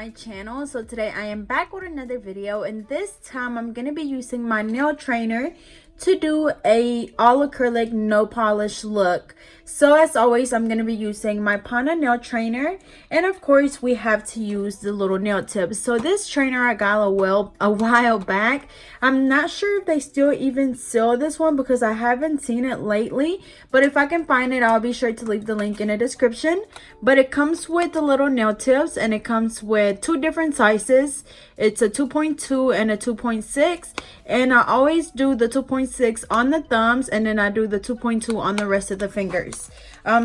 my channel. So today I am back with another video, and this time I'm going to be using my nail trainer to do a all acrylic no polish look. So as always, I'm going to be using my Pana nail trainer, and of course we have to use the little nail tips. So this trainer I got a while back. I'm not sure if they still even sell this one because I haven't seen it lately, but if I can find it, I'll be sure to leave the link in the description. But it comes with the little nail tips, and it comes with two different sizes. It's a 2.2 and a 2.6, and I always do the 2.6 on the thumbs, and then I do the 2.2 on the rest of the fingers.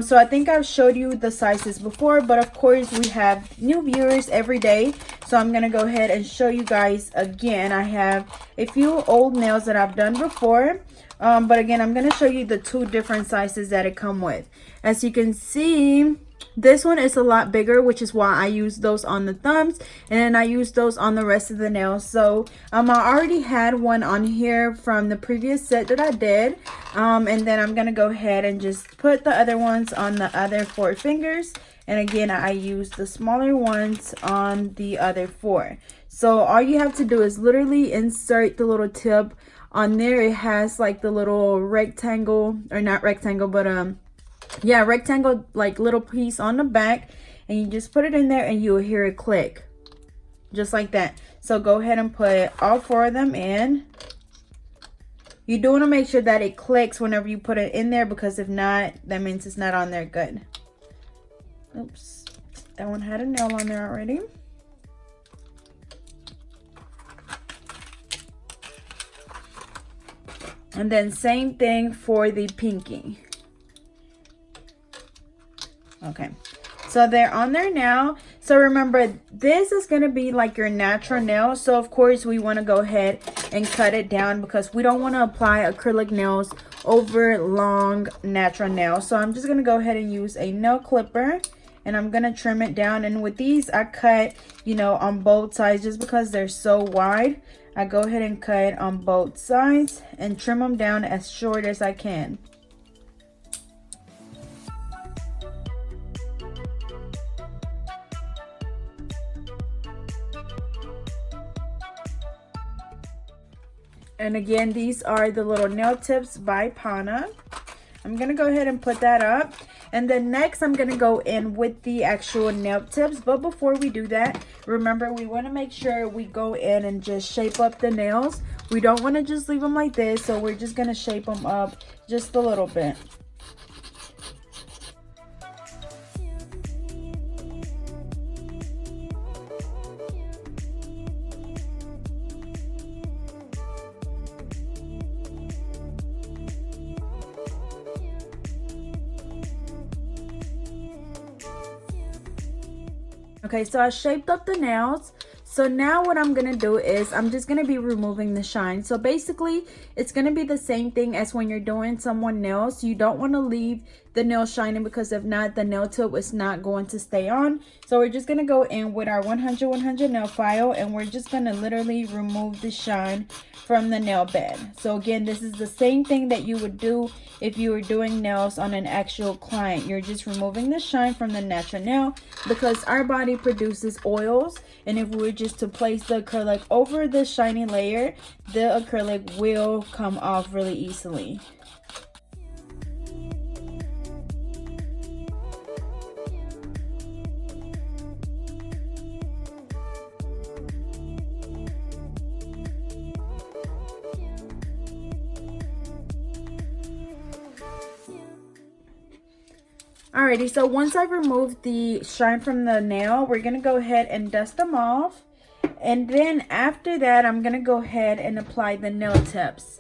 So I think I've showed you the sizes before, but of course we have new viewers every day, so I'm gonna go ahead and show you guys again. I have a few old nails that I've done before, but again, I'm gonna show you the two different sizes that it come with. As you can see, this one is a lot bigger, which is why I use those on the thumbs, and then I use those on the rest of the nails. So I already had one on here from the previous set that I did, and then I'm gonna go ahead and just put the other ones on the other 4 fingers, and again I use the smaller ones on the other 4. So all you have to do is literally insert the little tip on there. It has like the little rectangle, or not rectangle, but yeah, rectangle like little piece on the back, and you just put it in there and you'll hear it click just like that. So go ahead and put all 4 of them in. You do want to make sure that it clicks whenever you put it in there, because if not, that means it's not on there good. Oops, that one had a nail on there already. And then same thing for the pinky. Okay, so they're on there now. So remember, this is going to be like your natural nail, so of course we want to go ahead and cut it down because we don't want to apply acrylic nails over long natural nails. So I'm just going to go ahead and use a nail clipper, and I'm going to trim it down. And with these, I cut, you know, on both sides just because they're so wide. I go ahead and cut on both sides and trim them down as short as I can. And again, these are the little nail tips by Pana. I'm going to go ahead and put that up. And then next, I'm going to go in with the actual nail tips. But before we do that, remember, we want to make sure we go in and just shape up the nails. We don't want to just leave them like this. So we're just going to shape them up just a little bit. Okay, so I shaped up the nails. So now what I'm going to do is I'm just going to be removing the shine. So basically, it's going to be the same thing as when you're doing someone's nails. You don't want to leave the nail shining, because if not, the nail tip is not going to stay on. So we're just going to go in with our 100 nail file, and we're just going to literally remove the shine from the nail bed. So again, this is the same thing that you would do if you were doing nails on an actual client. You're just removing the shine from the natural nail, because our body produces oils, and if we were just to place the acrylic over the shiny layer, the acrylic will come off really easily. Alrighty, so once I've removed the shine from the nail, we're going to go ahead and dust them off. And then after that, I'm going to go ahead and apply the nail tips.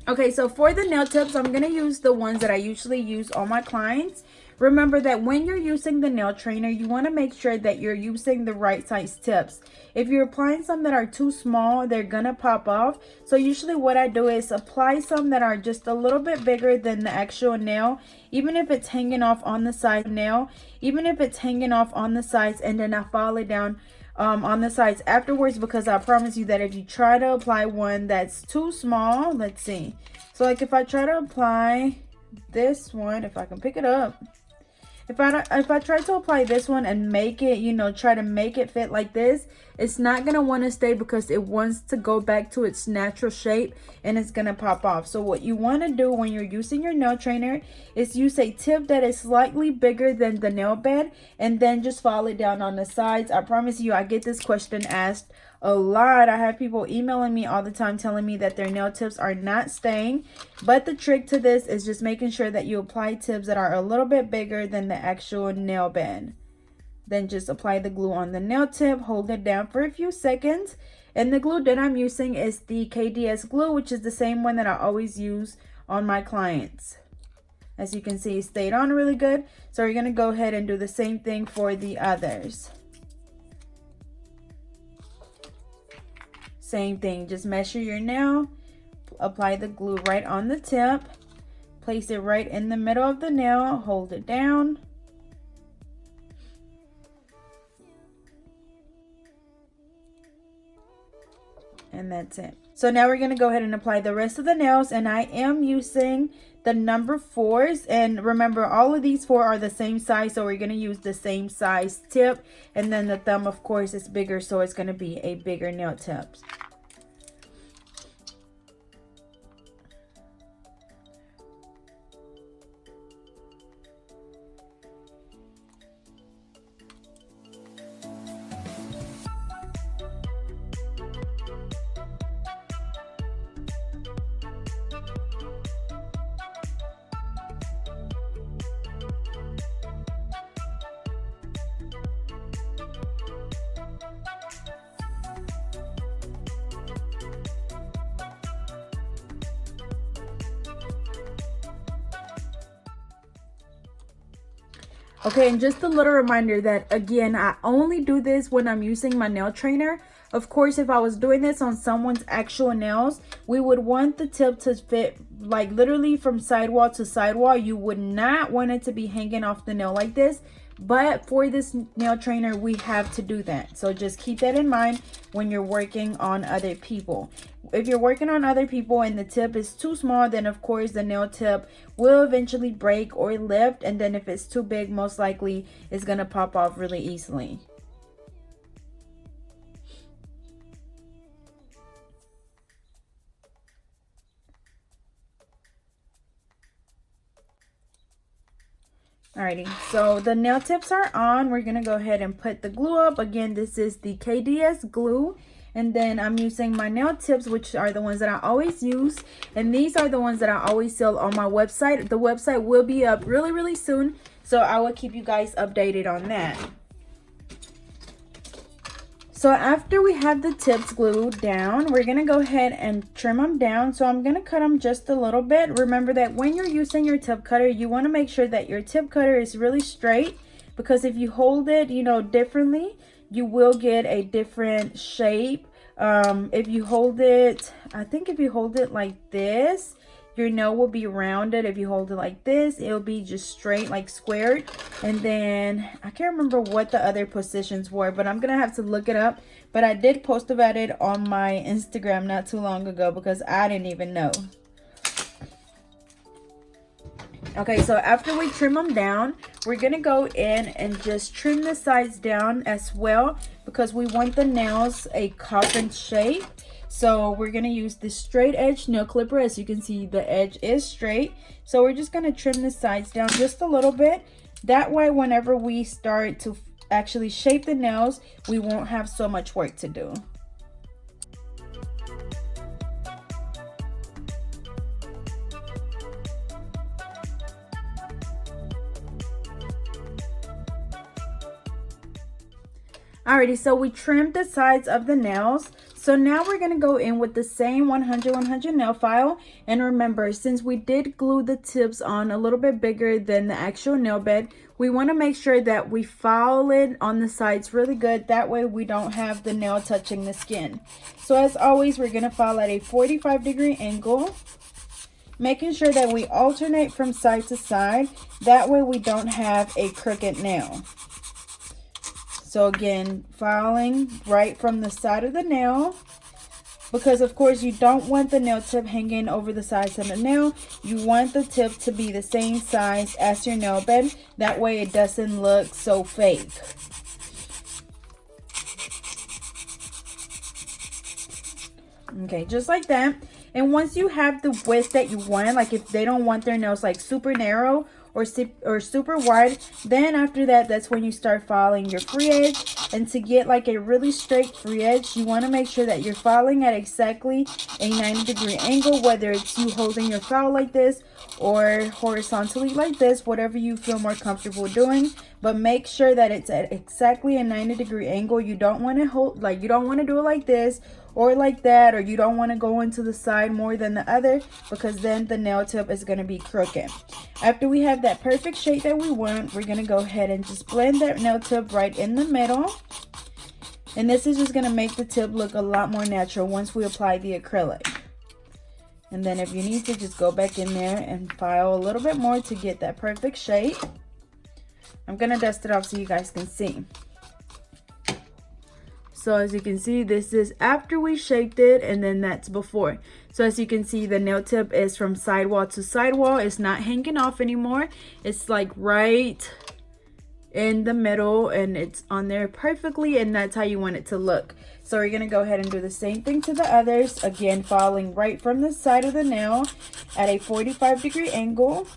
Okay, so for the nail tips, I'm going to use the ones that I usually use on my clients. Remember that when you're using the nail trainer, you want to make sure that you're using the right size tips. If you're applying some that are too small, they're going to pop off. So usually what I do is apply some that are just a little bit bigger than the actual nail, even if it's hanging off on the side nail, even if it's hanging off on the sides, and then I file it down on the sides afterwards, because I promise you that if you try to apply one that's too small, let's see. So like if I try to apply this one, if I can pick it up, If I try to apply this one and make it, you know, try to make it fit like this, it's not gonna want to stay because it wants to go back to its natural shape and it's gonna pop off. So what you want to do when you're using your nail trainer is use a tip that is slightly bigger than the nail bed, and then just file it down on the sides. I promise you, I get this question asked a lot. I have people emailing me all the time telling me that their nail tips are not staying. But the trick to this is just making sure that you apply tips that are a little bit bigger than the actual nail bed. Then just apply the glue on the nail tip, hold it down for a few seconds. And the glue that I'm using is the KDS glue, which is the same one that I always use on my clients. As you can see, it stayed on really good. So we're going to go ahead and do the same thing for the others. Same thing, just measure your nail, apply the glue right on the tip, place it right in the middle of the nail, hold it down. And that's it. So now we're going to go ahead and apply the rest of the nails, and I am using the number 4s, and remember all of these 4 are the same size, so we're going to use the same size tip, and then the thumb of course is bigger, so it's going to be a bigger nail tip. Okay, and just a little reminder that, again, I only do this when I'm using my nail trainer. Of course, if I was doing this on someone's actual nails, we would want the tip to fit like literally from sidewall to sidewall. You would not want it to be hanging off the nail like this. But for this nail trainer, we have to do that. So just keep that in mind when you're working on other people. If you're working on other people and the tip is too small, then of course the nail tip will eventually break or lift. And then if it's too big, most likely it's going to pop off really easily. Alrighty, so the nail tips are on. We're gonna go ahead and put the glue up. Again, this is the KDS glue, and then I'm using my nail tips, which are the ones that I always use, and these are the ones that I always sell on my website. The website will be up really soon, so I will keep you guys updated on that. So after we have the tips glued down, we're going to go ahead and trim them down. So I'm going to cut them just a little bit. Remember that when you're using your tip cutter, you want to make sure that your tip cutter is really straight, because if you hold it, you know, differently, you will get a different shape. If you hold it, I think if you hold it like this, your nail will be rounded. If you hold it like this, it'll be just straight, like squared. And then I can't remember what the other positions were, but I'm gonna have to look it up. But I did post about it on my Instagram not too long ago because I didn't even know. Okay, so after we trim them down, we're gonna go in and just trim the sides down as well, because we want the nails a coffin shape. So we're going to use this straight edge nail clipper. As you can see, the edge is straight. So we're just going to trim the sides down just a little bit. That way, whenever we start to actually shape the nails, we won't have so much work to do. Alrighty, so we trimmed the sides of the nails. So now we're going to go in with the same 100 nail file. And remember, since we did glue the tips on a little bit bigger than the actual nail bed, we want to make sure that we file it on the sides really good. That way we don't have the nail touching the skin. So as always, we're going to file at a 45-degree angle, making sure that we alternate from side to side. That way we don't have a crooked nail. So again, filing right from the side of the nail, because of course you don't want the nail tip hanging over the sides of the nail. You want the tip to be the same size as your nail bed. That way it doesn't look so fake. Okay, just like that. And once you have the width that you want, like if they don't want their nails like super narrow or super wide, then after that, that's when you start filing your free edge. And to get like a really straight free edge, you want to make sure that you're filing at exactly a 90-degree angle, whether it's you holding your file like this or horizontally like this, whatever you feel more comfortable doing. But make sure that it's at exactly a 90-degree angle. You don't want to hold, like you don't want to do it like this or like that, or you don't want to go into the side more than the other, because then the nail tip is going to be crooked. After we have that perfect shape that we want, we're going to go ahead and just blend that nail tip right in the middle. And this is just going to make the tip look a lot more natural once we apply the acrylic. And then if you need to, just go back in there and file a little bit more to get that perfect shape. I'm going to dust it off so you guys can see. So as you can see, this is after we shaped it, and then that's before. So as you can see, the nail tip is from sidewall to sidewall. It's not hanging off anymore. It's like right in the middle, and it's on there perfectly, and that's how you want it to look. So we're gonna go ahead and do the same thing to the others. Again, following right from the side of the nail at a 45-degree angle.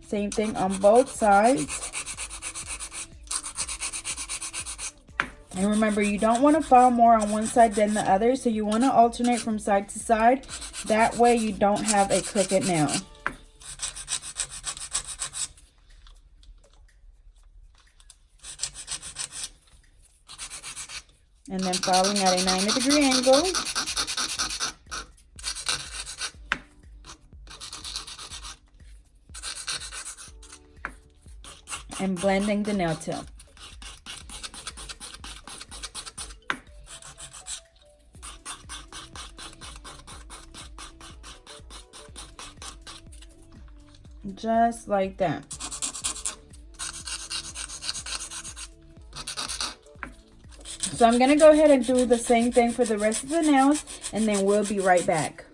Same thing on both sides. And remember, you don't want to file more on one side than the other, so you want to alternate from side to side. That way you don't have a crooked nail. And then filing at a 90-degree angle. And blending the nail tip. Just like that. So I'm gonna go ahead and do the same thing for the rest of the nails, and then we'll be right back.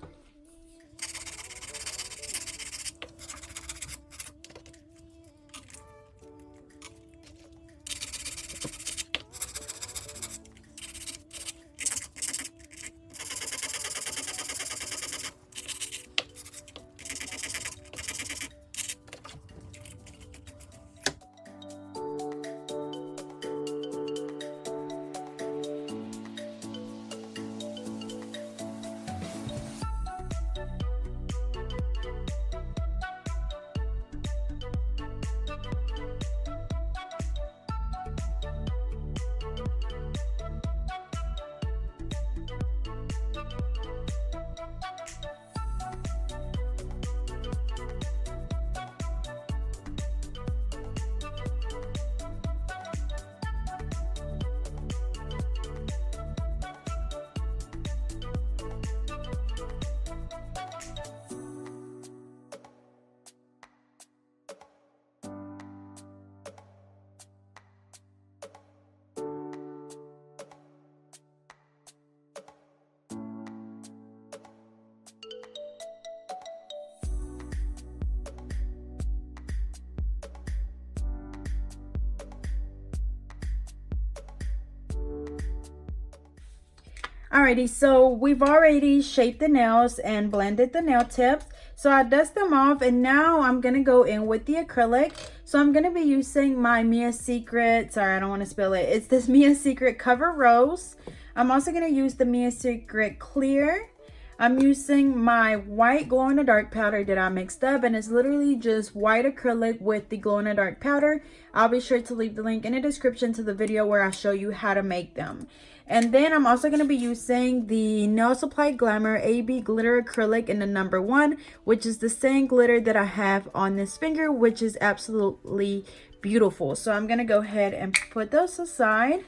Alrighty, so we've already shaped the nails and blended the nail tips. So I dust them off, and now I'm going to go in with the acrylic. So I'm going to be using my Mia Secret, sorry, I don't want to spill it. It's this Mia Secret Cover Rose. I'm also going to use the Mia Secret Clear. I'm using my white glow-in-the-dark powder that I mixed up, and it's literally just white acrylic with the glow-in-the-dark powder. I'll be sure to leave the link in the description to the video where I show you how to make them. And then I'm also going to be using the Nail Supply Glamour AB Glitter Acrylic in the number 1, which is the same glitter that I have on this finger, which is absolutely beautiful. So I'm going to go ahead and put those aside.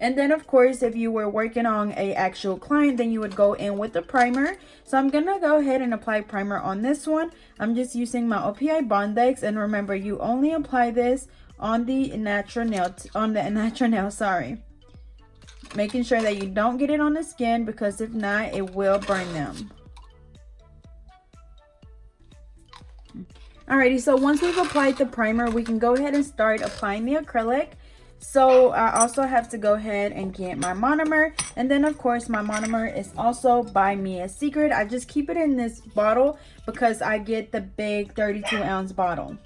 And then, of course, if you were working on a actual client, then you would go in with the primer. So I'm going to go ahead and apply primer on this one. I'm just using my OPI Bondex. And remember, you only apply this on the natural nail, sorry. making sure that you don't get it on the skin, because if not, it will burn them. Alrighty, so once we've applied the primer, we can go ahead and start applying the acrylic. So I also have to go ahead and get my monomer, and then of course my monomer is also by Mia's Secret. I just keep it in this bottle because I get the big 32-ounce bottle.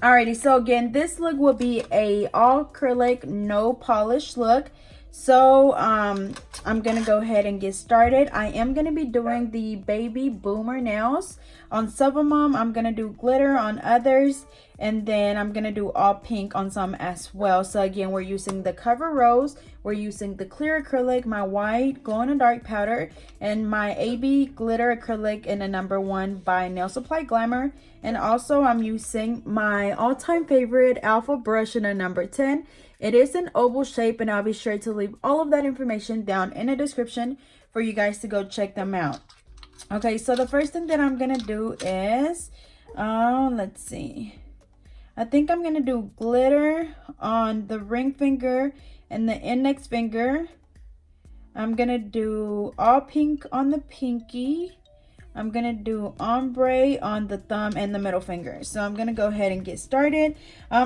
Alrighty, so again, this look will be a all acrylic, no polish look. So I'm gonna go ahead and get started. I am gonna be doing the baby boomer nails. On some of them I'm gonna do glitter, on others, and then I'm gonna do all pink on some as well. So again, we're using the Cover Rose, we're using the clear acrylic, my white glow in the dark powder, and my AB glitter acrylic in the #1 by Nail Supply Glamour. And also I'm using my all-time favorite alpha brush in a #10. It is an oval shape, and I'll be sure to leave all of that information down in the description for you guys to go check them out. Okay, so the first thing that I'm gonna do is, let's see. I think I'm gonna do glitter on the ring finger and the index finger. I'm gonna do all pink on the pinky. I'm gonna do ombre on the thumb and the middle finger. So I'm gonna go ahead and get started.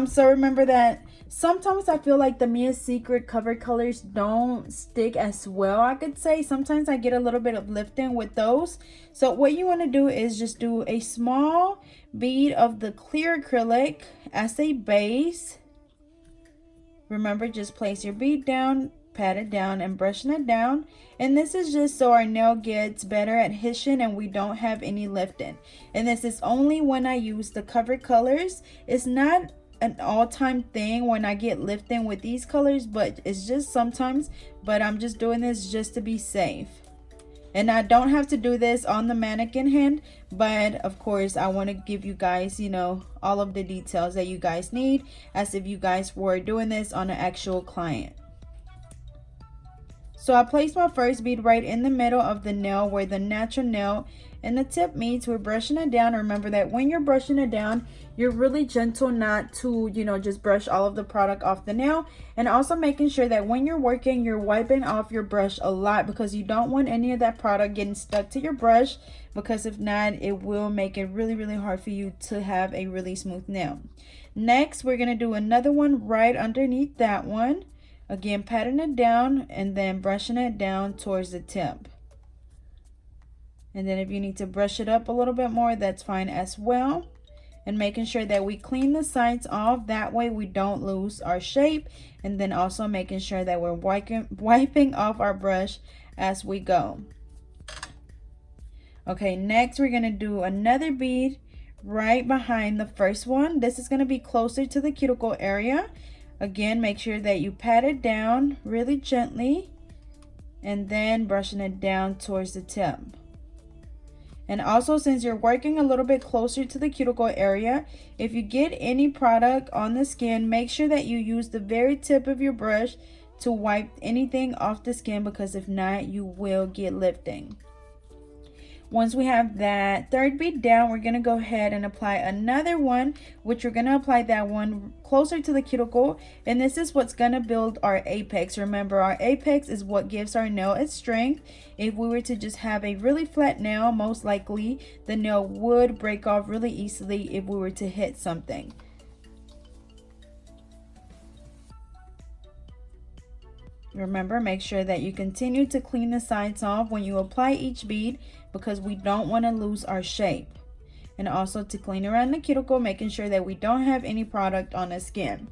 So remember that sometimes I feel like the Mia's Secret covered colors don't stick as well, I could say. Sometimes I get a little bit of lifting with those. So what you wanna do is just do a small bead of the clear acrylic as a base. Remember, just place your bead down, pat it down, and brushing it down. And this is just so our nail gets better adhesion and we don't have any lifting. And this is only when I use the covered colors. It's not an all-time thing when I get lifting with these colors, but it's just sometimes. But I'm just doing this just to be safe. And I don't have to do this on the mannequin hand, but of course I want to give you guys, you know, all of the details that you guys need, as if you guys were doing this on an actual client. So I placed my first bead right in the middle of the nail where the natural nail and the tip meets. We're brushing it down. Remember that when you're brushing it down, you're really gentle not to, you know, just brush all of the product off the nail. And also making sure that when you're working, you're wiping off your brush a lot, because you don't want any of that product getting stuck to your brush, because if not, it will make it really, really hard for you to have a really smooth nail. Next, we're going to do another one right underneath that one. Again, patting it down and then brushing it down towards the tip. And then if you need to brush it up a little bit more, that's fine as well. And making sure that we clean the sides off, that way we don't lose our shape. And then also making sure that we're wiping off our brush as we go. Okay, next we're going to do another bead right behind the first one. This is going to be closer to the cuticle area. Again, make sure that you pat it down really gently and then brushing it down towards the tip. And also, since you're working a little bit closer to the cuticle area, if you get any product on the skin, make sure that you use the very tip of your brush to wipe anything off the skin, because if not, you will get lifting. Once we have that third bead down, we're going to go ahead and apply another one, which we're going to apply that one closer to the cuticle. And this is what's going to build our apex. Remember, our apex is what gives our nail its strength. If we were to just have a really flat nail, most likely the nail would break off really easily if we were to hit something. Remember, make sure that you continue to clean the sides off when you apply each bead, because we don't want to lose our shape. And also to clean around the cuticle, making sure that we don't have any product on the skin.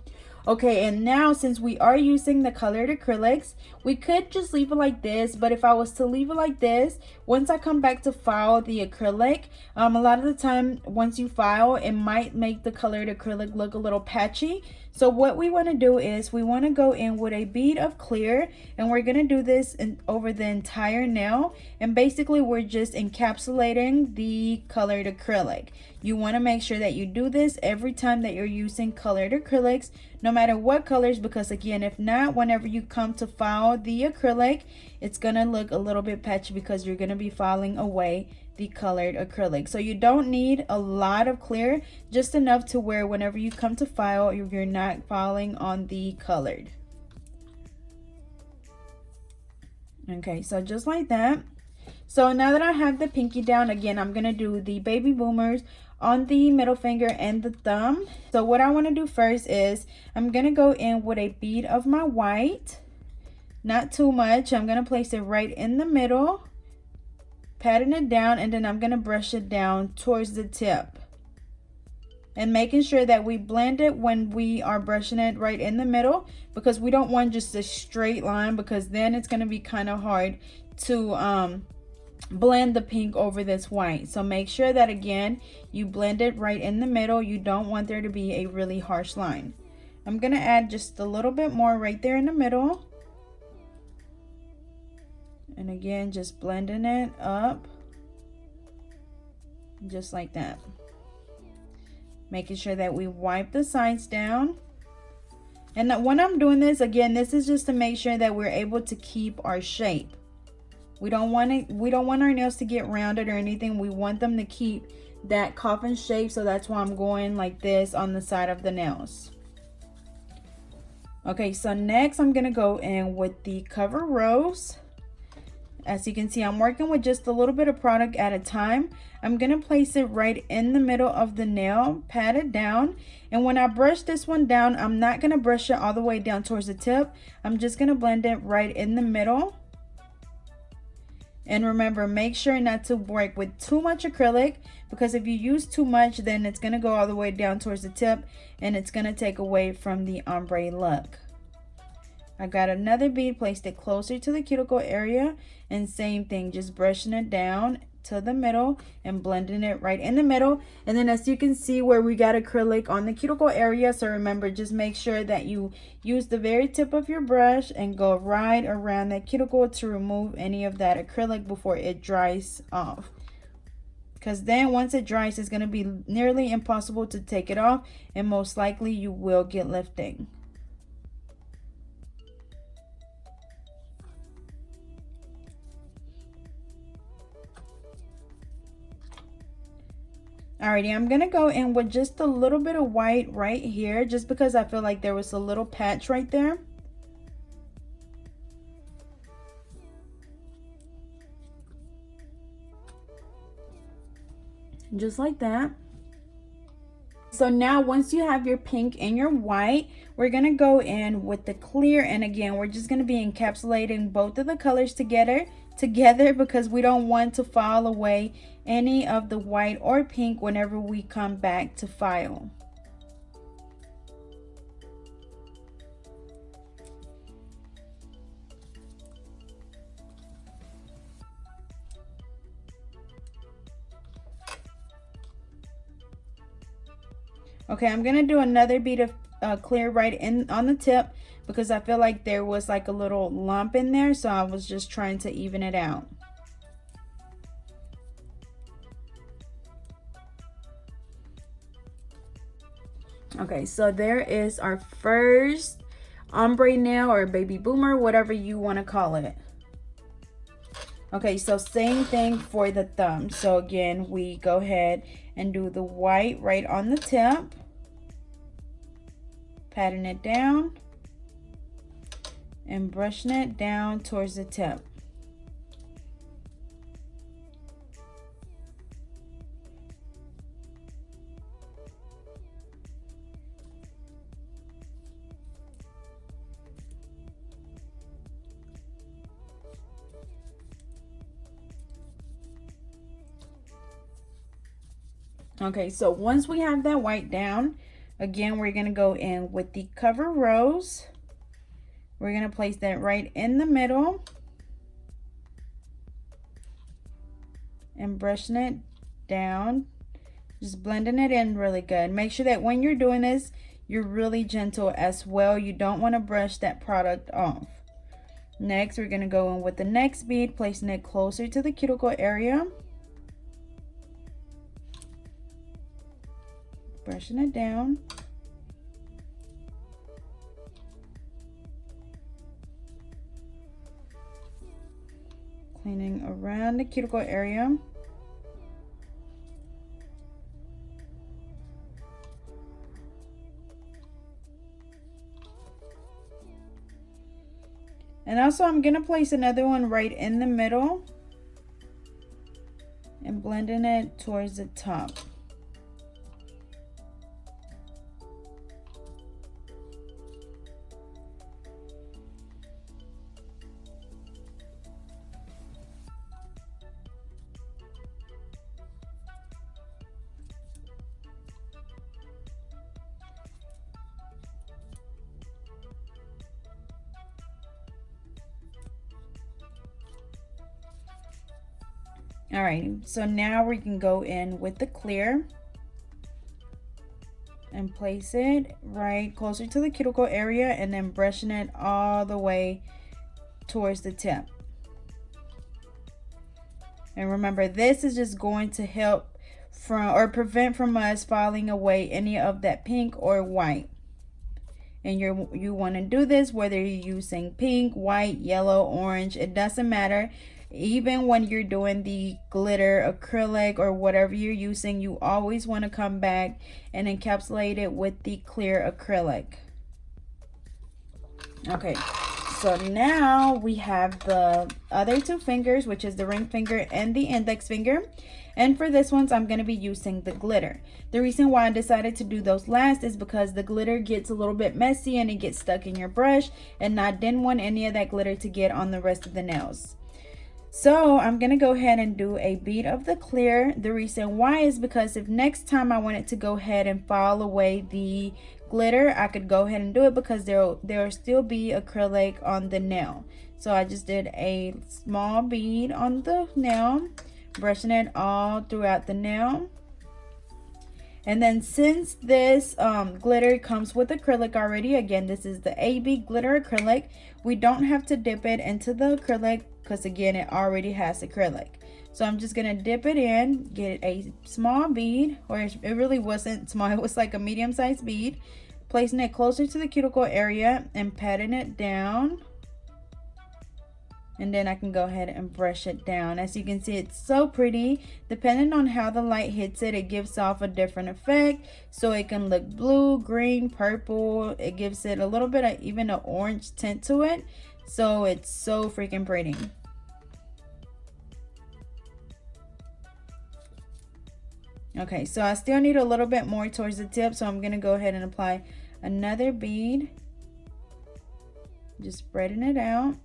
Okay, and now since we are using the colored acrylics, we could just leave it like this. But if I was to leave it like this, once I come back to file the acrylic, a lot of the time once you file, it might make the colored acrylic look a little patchy. So what we want to do is we want to go in with a bead of clear, and we're going to do this over the entire nail. And basically we're just encapsulating the colored acrylic. You want to make sure that you do this every time that you're using colored acrylics. no matter what colors, because again, if not, whenever you come to file the acrylic, it's gonna look a little bit patchy because you're gonna be filing away the colored acrylic. So you don't need a lot of clear, just enough to where whenever you come to file, you're not filing on the colored. Okay, so just like that. So now that I have the pinky down, again, I'm gonna do the baby boomers on the middle finger and the thumb. So what I want to do first is I'm gonna go in with a bead of my white, not too much. I'm gonna place it right in the middle, patting it down, and then I'm gonna brush it down towards the tip, and making sure that we blend it when we are brushing it right in the middle, because we don't want just a straight line, because then it's gonna be kind of hard to blend the pink over this white. So make sure that again you blend it right in the middle. You don't want there to be a really harsh line. I'm gonna add just a little bit more right there in the middle, and again just blending it up just like that, making sure that we wipe the sides down. And when I'm doing this, again, this is just to make sure that we're able to keep our shape. We don't want our nails to get rounded or anything. We want them to keep that coffin shape. So that's why I'm going like this on the side of the nails. Okay, so next I'm gonna go in with the Cover Rose. As you can see, I'm working with just a little bit of product at a time. I'm gonna place it right in the middle of the nail, pat it down. And when I brush this one down, I'm not gonna brush it all the way down towards the tip. I'm just gonna blend it right in the middle. And remember, make sure not to work with too much acrylic, because if you use too much, then it's going to go all the way down towards the tip and it's going to take away from the ombre look. I got another bead, placed it closer to the cuticle area, and same thing, just brushing it down to the middle and blending it right in the middle. And then as you can see where we got acrylic on the cuticle area, so remember, just make sure that you use the very tip of your brush and go right around that cuticle to remove any of that acrylic before it dries off, because then once it dries, it's going to be nearly impossible to take it off, and most likely you will get lifting. Alrighty, I'm gonna go in with just a little bit of white right here, just because I feel like there was a little patch right there. Just like that. So now once you have your pink and your white, we're gonna go in with the clear, and again we're just gonna be encapsulating both of the colors together because we don't want to file away any of the white or pink whenever we come back to file. Okay, I'm gonna do another bead of clear right in on the tip, because I feel like there was like a little lump in there, so I was just trying to even it out. Okay, so there is our first ombre nail, or baby boomer, whatever you want to call it. Okay, so same thing for the thumb. So again, we go ahead and do the white right on the tip, patting it down and brushing it down towards the tip. Okay, so once we have that white down, again, we're going to go in with the Cover Rose. We're going to place that right in the middle and brushing it down, just blending it in really good. Make sure that when you're doing this, you're really gentle as well. You don't want to brush that product off. Next, we're going to go in with the next bead, placing it closer to the cuticle area. Brushing it down. Cleaning around the cuticle area. And also I'm gonna place another one right in the middle and blending it towards the top. Alrighty, so now we can go in with the clear and place it right closer to the cuticle area and then brushing it all the way towards the tip. And remember, this is just going to help from or prevent from us filing away any of that pink or white. And you want to do this whether you're using pink, white, yellow, orange, it doesn't matter. Even when you're doing the glitter acrylic or whatever you're using, you always want to come back and encapsulate it with the clear acrylic. Okay, so now we have the other two fingers, which is the ring finger and the index finger. And for this ones, I'm going to be using the glitter. The reason why I decided to do those last is because the glitter gets a little bit messy and it gets stuck in your brush, and I didn't want any of that glitter to get on the rest of the nails. So I'm going to go ahead and do a bead of the clear. The reason why is because if next time I wanted to go ahead and file away the glitter, I could go ahead and do it because there'll still be acrylic on the nail. So I just did a small bead on the nail, brushing it all throughout the nail. And then since this glitter comes with acrylic already, again, this is the AB glitter acrylic, we don't have to dip it into the acrylic because again, it already has acrylic. So I'm just gonna dip it in, get a small bead, or it really wasn't small, it was like a medium-sized bead, placing it closer to the cuticle area and patting it down. And then I can go ahead and brush it down. As you can see, it's so pretty. Depending on how the light hits it, it gives off a different effect. So it can look blue, green, purple. It gives it a little bit of even an orange tint to it. So it's so freaking pretty. Okay, so I still need a little bit more towards the tip. So I'm going to go ahead and apply another bead. Just spreading it out.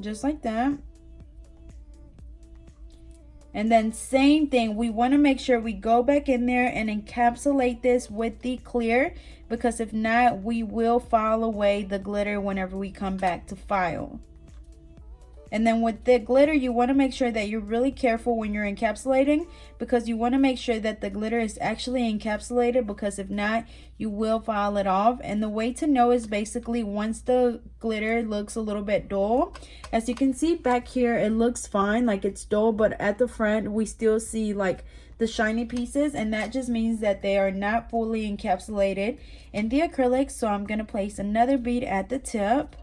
Just like that. And then same thing, we want to make sure we go back in there and encapsulate this with the clear, because if not, we will file away the glitter whenever we come back to file. And then with the glitter, you want to make sure that you're really careful when you're encapsulating, because you want to make sure that the glitter is actually encapsulated, because if not, you will file it off. And the way to know is basically once the glitter looks a little bit dull. As you can see back here, it looks fine, like it's dull, but at the front we still see like the shiny pieces, and that just means that they are not fully encapsulated in the acrylic. So I'm going to place another bead at the tip.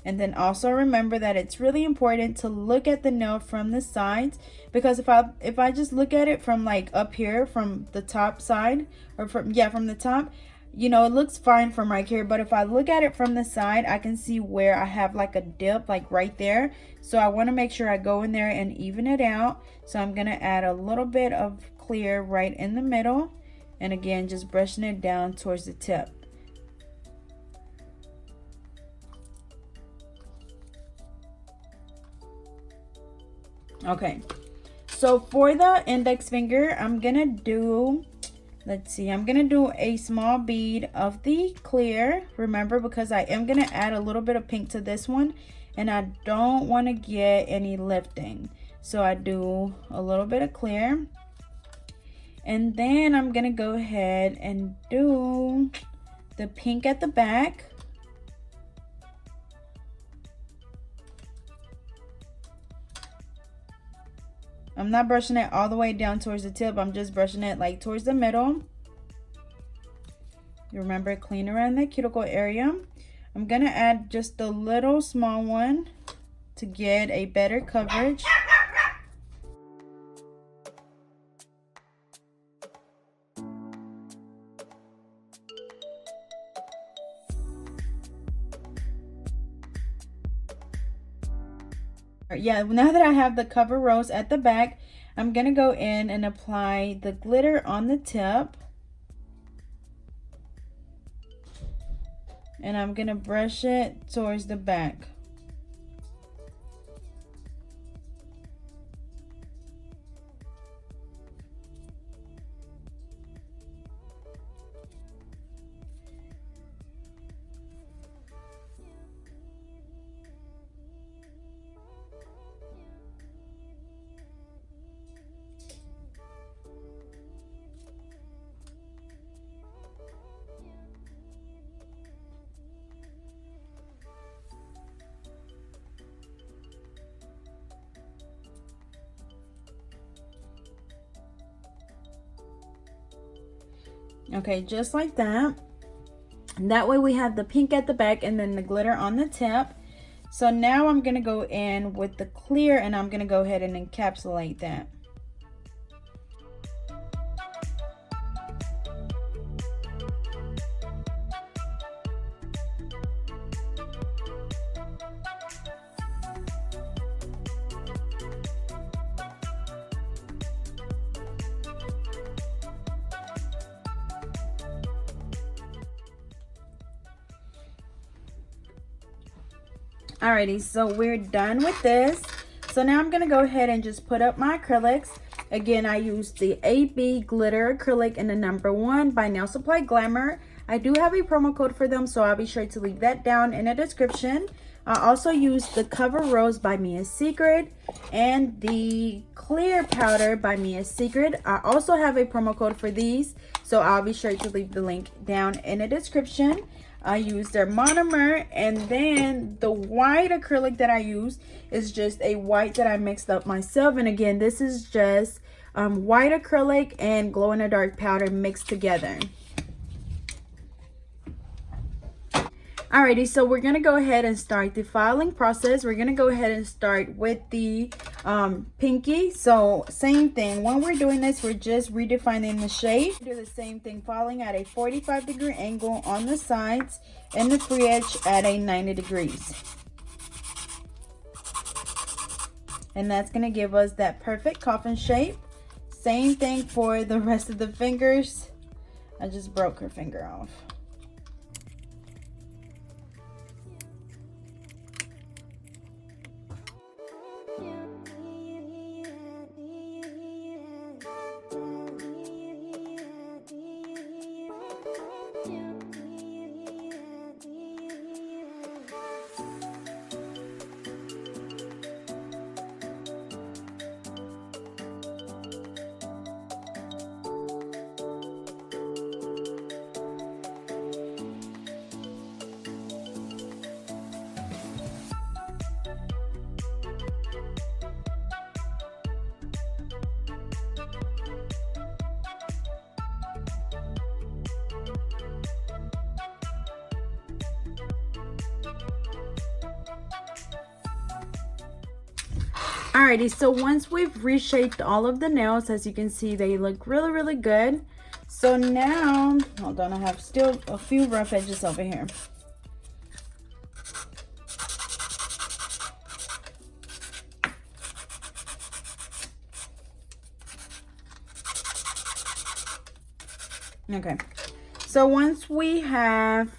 And then also remember that it's really important to look at the nail from the sides, because if I just look at it from like up here from the top side, or from the top, you know, it looks fine from right here. But if I look at it from the side, I can see where I have like a dip like right there. So I want to make sure I go in there and even it out. So I'm going to add a little bit of clear right in the middle, and again just brushing it down towards the tip. Okay, so for the index finger, I'm gonna do, let's see, I'm gonna do a small bead of the clear. Remember, because I am gonna add a little bit of pink to this one, and I don't want to get any lifting, so I do a little bit of clear. And then I'm gonna go ahead and do the pink at the back. I'm not brushing it all the way down towards the tip. I'm just brushing it like towards the middle. Remember, clean around the cuticle area. I'm gonna add just a little small one to get a better coverage. Yeah, now that I have the cover rose at the back, I'm gonna go in and apply the glitter on the tip. And I'm gonna brush it towards the back. Okay, just like that. And that way we have the pink at the back and then the glitter on the tip. So now I'm gonna go in with the clear and I'm gonna go ahead and encapsulate that. Alrighty, so we're done with this. So now I'm gonna go ahead and just put up my acrylics. Again, I used the AB glitter acrylic in the #1 by Nail Supply Glamour. I do have a promo code for them, so I'll be sure to leave that down in the description. I also used the Cover Rose by Mia Secret and the clear powder by Mia Secret. I also have a promo code for these, so I'll be sure to leave the link down in the description. I used their monomer, and then the white acrylic that I use is just a white that I mixed up myself. And again, this is just white acrylic and glow in the dark powder mixed together. Alrighty, so we're gonna go ahead and start the filing process. We're gonna go ahead and start with the pinky. So same thing, when we're doing this, we're just redefining the shape. Do the same thing, filing at a 45-degree angle on the sides and the free edge at a 90 degrees. And that's gonna give us that perfect coffin shape. Same thing for the rest of the fingers. I just broke her finger off. Alrighty, so once we've reshaped all of the nails, as you can see, they look really, really good. So now, hold on, I have still a few rough edges over here. Okay, so once we have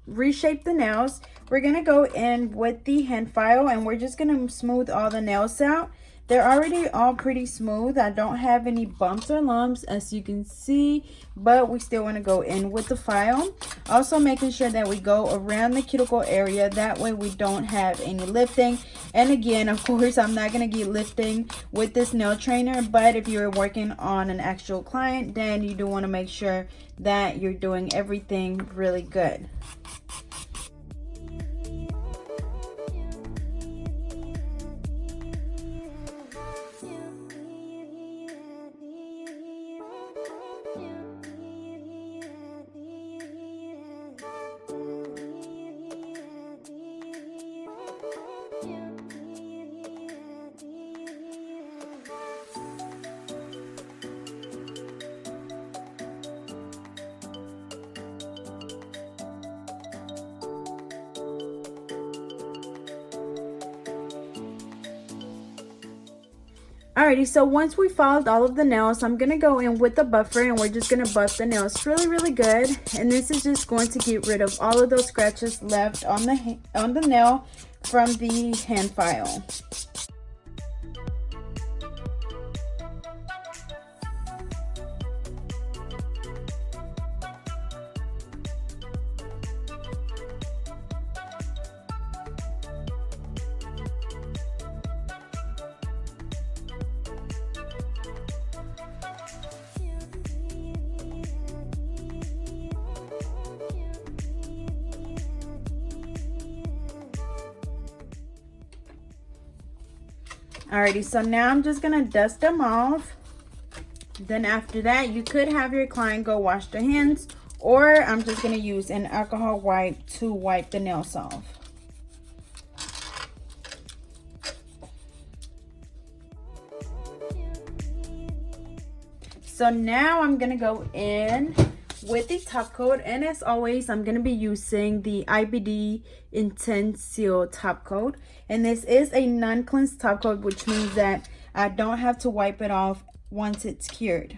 reshaped the nails, we're gonna go in with the hand file and we're just gonna smooth all the nails out. They're already all pretty smooth. I don't have any bumps or lumps, as you can see, but we still want to go in with the file. Also making sure that we go around the cuticle area, that way we don't have any lifting. And again, of course, I'm not going to get lifting with this nail trainer, but if you're working on an actual client, then you do want to make sure that you're doing everything really good. Alrighty, so once we filed all of the nails, I'm going to go in with the buffer and we're just going to buff the nails really good. And this is just going to get rid of all of those scratches left on the nail from the hand file. Alrighty, so now I'm just gonna dust them off. Then after that, you could have your client go wash their hands, or I'm just gonna use an alcohol wipe to wipe the nails off. So now I'm gonna go in with the top coat, and as always, I'm gonna be using the IBD Intense Seal top coat, and this is a non-cleanse top coat, which means that I don't have to wipe it off once it's cured.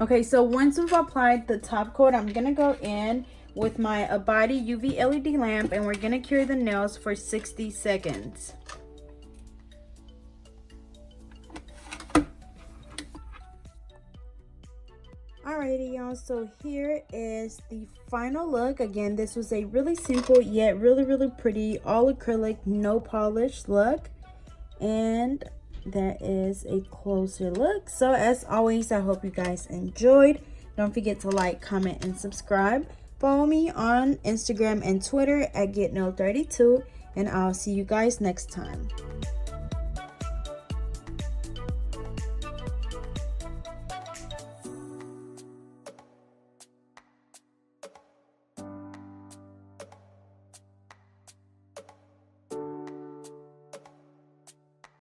Okay, so once we've applied the top coat, I'm gonna go in with my Abadi UV LED lamp and we're gonna cure the nails for 60 seconds. Alrighty, y'all, so here is the final look. Again, this was a really simple yet really pretty all acrylic no polish look, and that is a closer look. So as always, I hope you guys enjoyed. Don't forget to like, comment, and subscribe. Follow me on Instagram and Twitter at GetNail32, and I'll see you guys next time.